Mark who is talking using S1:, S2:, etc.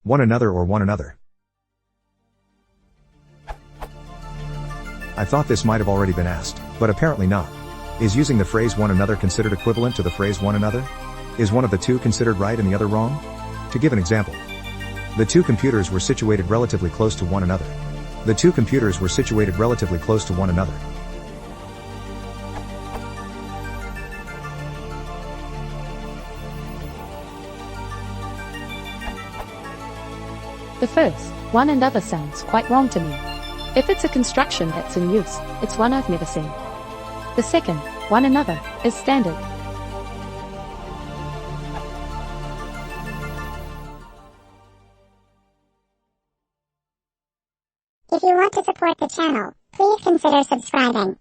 S1: One another or one another. I thought this might have already been asked, but apparently not. Is using the phrase one another considered equivalent to the phrase one another? Is one of the two considered right and the other wrong? To give an example. The two computers were situated relatively close to one another. The two computers were situated relatively close to one another.
S2: The first, one and other, sounds quite wrong to me. If it's a construction that's in use, it's one I've never seen. The second, one another, is standard.
S3: If you want to support the channel, please consider subscribing.